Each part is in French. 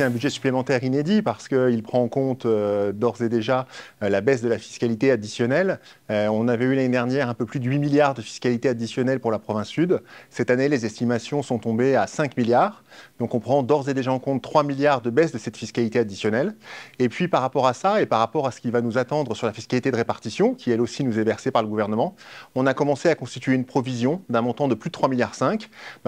un budget supplémentaire inédit parce qu'il prend en compte d'ores et déjà la baisse de la fiscalité additionnelle. On avait eu l'année dernière un peu plus de 8 milliards de fiscalité additionnelle pour la province sud. Cette année, les estimations sont tombées à 5 milliards. Donc on prend d'ores et déjà en compte 3 milliards de baisse de cette fiscalité additionnelle. Et puis par rapport à ça et par rapport à ce qui va nous attendre sur la fiscalité de répartition, qui elle aussi nous est versée par le gouvernement, on a commencé à constituer une provision d'un montant de plus de 3,5 milliards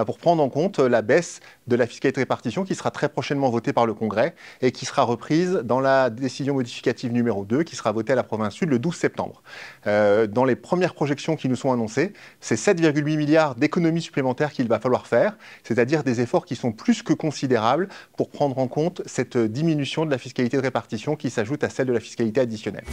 pour prendre en compte la baisse de la fiscalité de répartition qui sera très prochainement votée par le Congrès et qui sera reprise dans la décision modificative numéro 2 qui sera votée à la province sud le 12 septembre. Dans les premières projections qui nous sont annoncées, c'est 7,8 milliards d'économies supplémentaires qu'il va falloir faire, c'est-à-dire des efforts qui sont plus que considérables pour prendre en compte cette diminution de la fiscalité de répartition qui s'ajoute à celle de la fiscalité additionnelle.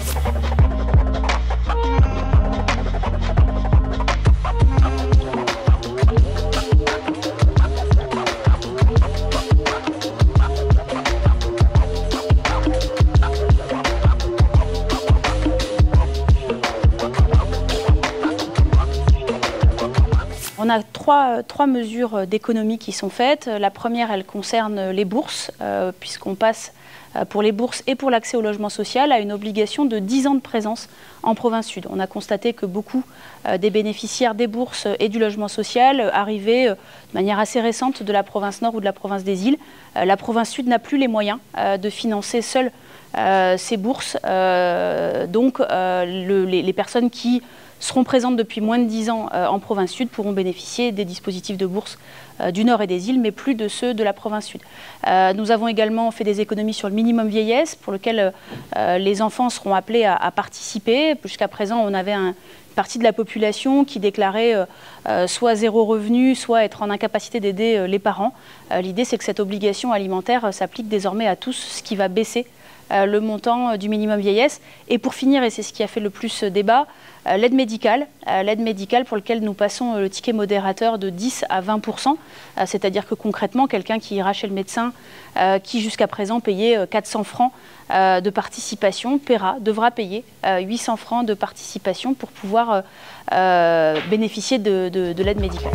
On a trois mesures d'économie qui sont faites. La première, elle concerne les bourses, puisqu'on passe pour les bourses et pour l'accès au logement social à une obligation de 10 ans de présence en province sud. On a constaté que beaucoup des bénéficiaires des bourses et du logement social arrivaient de manière assez récente de la province nord ou de la province des îles. La province sud n'a plus les moyens de financer seule ces bourses. Donc les personnes qui seront présentes depuis moins de 10 ans en province sud pourront bénéficier des dispositifs de bourse du Nord et des îles, mais plus de ceux de la province sud. Nous avons également fait des économies sur le minimum vieillesse, pour lequel les enfants seront appelés à participer. Jusqu'à présent, on avait une partie de la population qui déclarait soit zéro revenu, soit être en incapacité d'aider les parents. L'idée, c'est que cette obligation alimentaire s'applique désormais à tous, ce qui va baisser le montant du minimum vieillesse. Et pour finir, et c'est ce qui a fait le plus débat, l'aide médicale pour laquelle nous passons le ticket modérateur de 10 à 20%, c'est-à-dire que concrètement, quelqu'un qui ira chez le médecin, qui jusqu'à présent payait 400 francs de participation, devra payer 800 francs de participation pour pouvoir bénéficier de l'aide médicale.